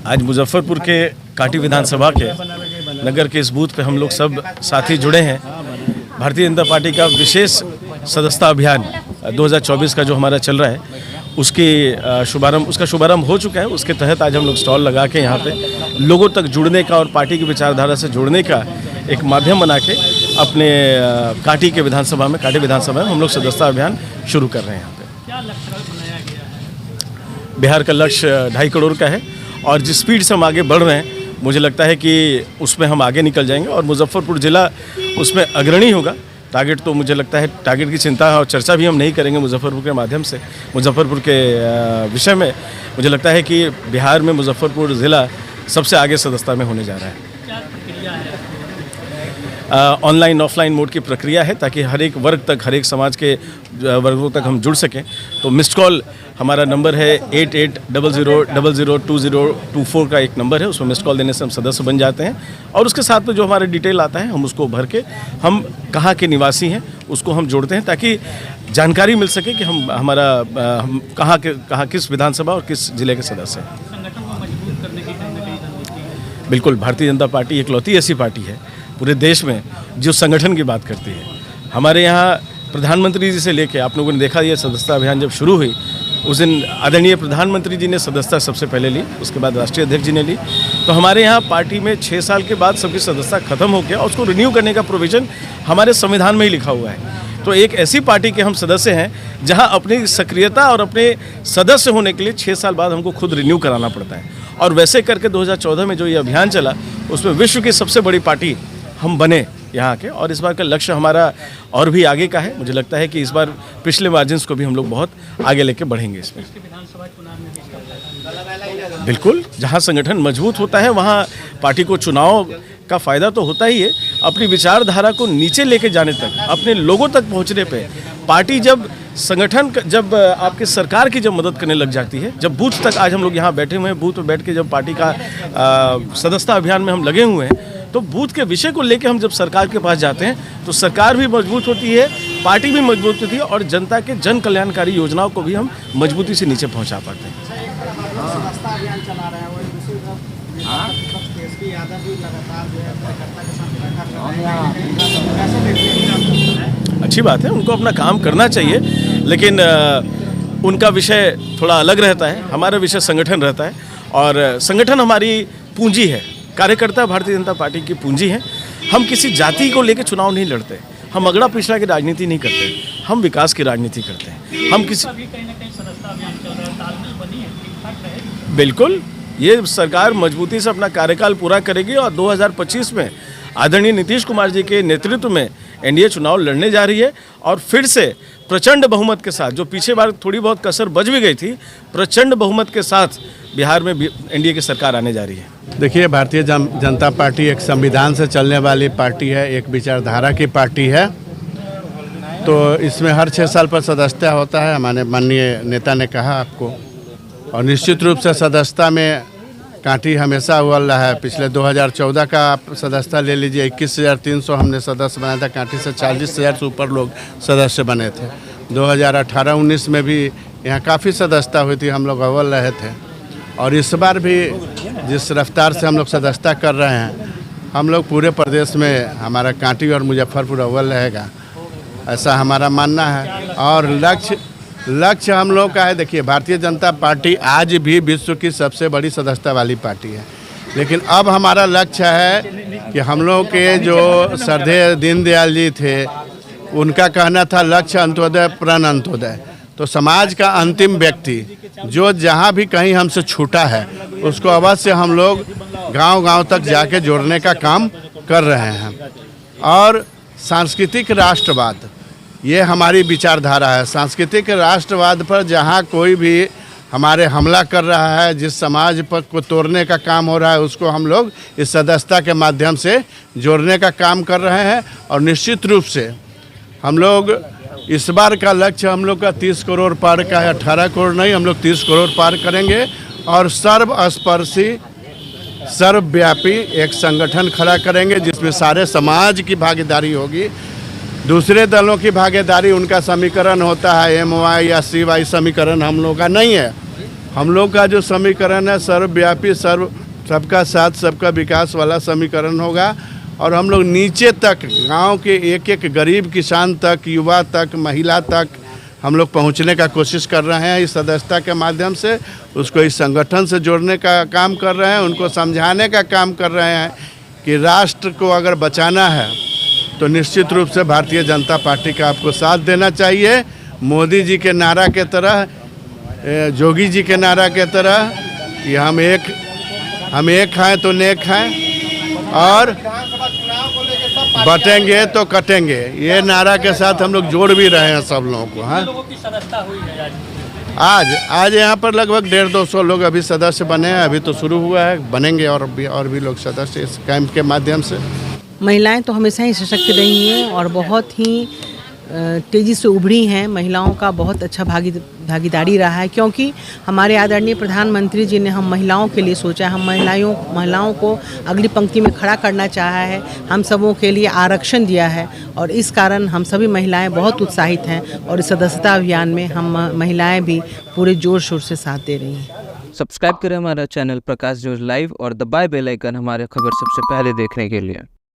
आज मुजफ्फरपुर के काटी विधानसभा के नगर के इस बूथ पे हम लोग सब साथी जुड़े हैं। भारतीय जनता पार्टी का विशेष सदस्यता अभियान 2024 का जो हमारा चल रहा है उसका शुभारंभ हो चुका है। उसके तहत आज हम लोग स्टॉल लगा के यहाँ पे लोगों तक जुड़ने का और पार्टी की विचारधारा से जुड़ने का एक माध्यम बना के अपने काटी विधानसभा में हम लोग सदस्यता अभियान शुरू कर रहे हैं। यहाँ पे क्या लक्ष्य बनाया गया? बिहार का लक्ष्य 2.5 करोड़ का है और जिस स्पीड से हम आगे बढ़ रहे हैं मुझे लगता है कि उसमें हम आगे निकल जाएंगे और मुजफ्फरपुर ज़िला उसमें अग्रणी होगा। टारगेट तो मुझे लगता है टारगेट की चिंता और चर्चा भी हम नहीं करेंगे मुजफ्फरपुर के माध्यम से। मुजफ्फरपुर के विषय में मुझे लगता है कि बिहार में मुजफ्फरपुर ज़िला सबसे आगे सदस्यता में होने जा रहा है। क्या प्रक्रिया है? ऑनलाइन ऑफलाइन मोड की प्रक्रिया है ताकि हर एक वर्ग तक, हर एक समाज के वर्गों तक हम जुड़ सकें। तो मिस्ड कॉल हमारा नंबर है 8800002024 का एक नंबर है। उसमें मिस्ड कॉल देने से हम सदस्य बन जाते हैं और उसके साथ में जो हमारे डिटेल आता है हम उसको भर के हम कहाँ के निवासी हैं उसको हम जोड़ते हैं ताकि जानकारी मिल सके कि हम कहाँ किस विधानसभा और किस जिले के सदस्य हैं। संगठन को मजबूत करने की कहीं ना कहीं बिल्कुल, भारतीय जनता पार्टी इकलौती ऐसी पार्टी है पूरे देश में जो संगठन की बात करती है। हमारे यहाँ प्रधानमंत्री जी से लेके आप लोगों ने देखा ये सदस्यता अभियान जब शुरू हुई उस दिन आदरणीय प्रधानमंत्री जी ने सदस्यता सबसे पहले ली, उसके बाद राष्ट्रीय अध्यक्ष जी ने ली। तो हमारे यहाँ पार्टी में 6 साल के बाद सबकी सदस्यता खत्म हो गया और उसको रिन्यू करने का प्रोविज़न हमारे संविधान में ही लिखा हुआ है। तो एक ऐसी पार्टी के हम सदस्य हैं जहाँ अपनी सक्रियता और अपने सदस्य होने के लिए 6 साल बाद हमको खुद रिन्यू कराना पड़ता है। और वैसे करके 2014 में जो ये अभियान चला उसमें विश्व की सबसे बड़ी पार्टी हम बने यहाँ के। और इस बार का लक्ष्य हमारा और भी आगे का है। मुझे लगता है कि इस बार पिछले मार्जिन्स को भी हम लोग बहुत आगे लेके बढ़ेंगे इसमें। विधानसभा चुनाव में भी इसका बिल्कुल, जहाँ संगठन मजबूत होता है वहाँ पार्टी को चुनाव का फ़ायदा तो होता ही है। अपनी विचारधारा को नीचे लेके जाने तक, अपने लोगों तक पहुँचने पे पार्टी जब आपके सरकार की जब मदद करने लग जाती है, जब बूथ तक आज हम लोग यहाँ बैठे हुए हैं, बूथ पर बैठ के जब पार्टी का सदस्यता अभियान में हम लगे हुए हैं तो बूथ के विषय को लेके हम जब सरकार के पास जाते हैं तो सरकार भी मजबूत होती है, पार्टी भी मजबूत होती है और जनता के जन कल्याणकारी योजनाओं को भी हम मजबूती से नीचे पहुंचा पाते हैं। अच्छी बात है, उनको अपना काम करना चाहिए, लेकिन उनका विषय थोड़ा अलग रहता है। हमारा विषय संगठन रहता है और संगठन हमारी पूंजी है। कार्यकर्ता भारतीय जनता पार्टी की पूंजी है। हम किसी जाति को लेकर चुनाव नहीं लड़ते, हम अगड़ा पिछड़ा की राजनीति नहीं करते, हम विकास की राजनीति करते हैं। हम किसी कहीं ना कहीं सदस्यता अभियान चल रहा है, तालमेल बनी है, ठीक-ठाक रहेगी। बिल्कुल, ये सरकार मजबूती से अपना कार्यकाल पूरा करेगी और 2025 में आदरणीय नीतीश कुमार जी के नेतृत्व में एनडीए चुनाव लड़ने जा रही है और फिर से प्रचंड बहुमत के साथ, जो पीछे बार थोड़ी बहुत कसर बच भी गई थी, प्रचंड बहुमत के साथ बिहार में एनडीए की सरकार आने जा रही है। देखिए, भारतीय जनता पार्टी एक संविधान से चलने वाली पार्टी है, एक विचारधारा की पार्टी है। तो इसमें हर 6 साल पर सदस्यता होता है, हमारे माननीय नेता ने कहा आपको। और निश्चित रूप से सदस्यता में कांटी हमेशा अव्वल रहा है। पिछले 2014 का आप सदस्यता ले लीजिए, 21,300 हमने सदस्य बनाया था। कांटी से 40,000 से ऊपर लोग सदस्य बने थे। 2018-19 में भी यहाँ काफ़ी सदस्यता हुई थी, हम लोग अव्वल रहे थे। और इस बार भी जिस रफ्तार से हम लोग सदस्यता कर रहे हैं, हम लोग पूरे प्रदेश में हमारा कांटी और मुजफ्फरपुर अव्वल रहेगा, ऐसा हमारा मानना है। और लक्ष्य हम लोग का है, देखिए, भारतीय जनता पार्टी आज भी विश्व की सबसे बड़ी सदस्यता वाली पार्टी है, लेकिन अब हमारा लक्ष्य है कि हम लोग के जो श्रद्धेय दीनदयाल जी थे, उनका कहना था लक्ष्य अंत्योदय प्रण अंत्योदय। तो समाज का अंतिम व्यक्ति जो जहाँ भी कहीं हमसे छूटा है उसको अवश्य हम लोग गांव-गांव तक जाके जोड़ने का काम कर रहे हैं। और सांस्कृतिक राष्ट्रवाद ये हमारी विचारधारा है। सांस्कृतिक राष्ट्रवाद पर जहाँ कोई भी हमारे हमला कर रहा है, जिस समाज पर को तोड़ने का काम हो रहा है, उसको हम लोग इस सदस्यता के माध्यम से जोड़ने का काम कर रहे हैं। और निश्चित रूप से हम लोग इस बार का लक्ष्य हम लोग का 30 करोड़ पार का है, 18 करोड़ नहीं, हम लोग 30 करोड़ पार करेंगे। और सर्वस्पर्शी सर्वव्यापी एक संगठन खड़ा करेंगे जिसमें सारे समाज की भागीदारी होगी। दूसरे दलों की भागीदारी, उनका समीकरण होता है MY या CY समीकरण, हम लोगों का नहीं है। हम लोग का जो समीकरण है सर्वव्यापी सबका साथ सबका विकास वाला समीकरण होगा और हम लोग नीचे तक गांव के एक एक गरीब किसान तक, युवा तक, महिला तक हम लोग पहुंचने का कोशिश कर रहे हैं इस सदस्यता के माध्यम से। उसको इस संगठन से जोड़ने का काम कर रहे हैं, उनको समझाने का काम कर रहे हैं कि राष्ट्र को अगर बचाना है तो निश्चित रूप से भारतीय जनता पार्टी का आपको साथ देना चाहिए। मोदी जी के नारा के तरह, जोगी जी के नारा के तरह कि हम एक खाएं तो नेक खाएं और बटेंगे तो कटेंगे, ये नारा के साथ हम लोग जोड़ भी रहे हैं सब लोगों को। हाँ, लोगों की सदस्यता हुई है आज यहाँ पर लगभग 150-200 लोग अभी सदस्य बने हैं। अभी तो शुरू हुआ है, बनेंगे और भी लोग सदस्य इस कैंप के माध्यम से। महिलाएं तो हमेशा ही सशक्त रही हैं और बहुत ही तेज़ी से उभरी हैं। महिलाओं का बहुत अच्छा भागीदारी रहा है, क्योंकि हमारे आदरणीय प्रधानमंत्री जी ने हम महिलाओं के लिए सोचा, हम महिलाओं को अगली पंक्ति में खड़ा करना चाहा है, हम सबों के लिए आरक्षण दिया है और इस कारण हम सभी महिलाएं बहुत उत्साहित हैं और इस सदस्यता अभियान में हम महिलाएं भी पूरे जोर शोर से साथ दे रही हैं। सब्सक्राइब करें हमारा चैनल प्रकाश न्यूज़ लाइव और दबाएं बेल आइकन हमारे खबर सबसे पहले देखने के लिए।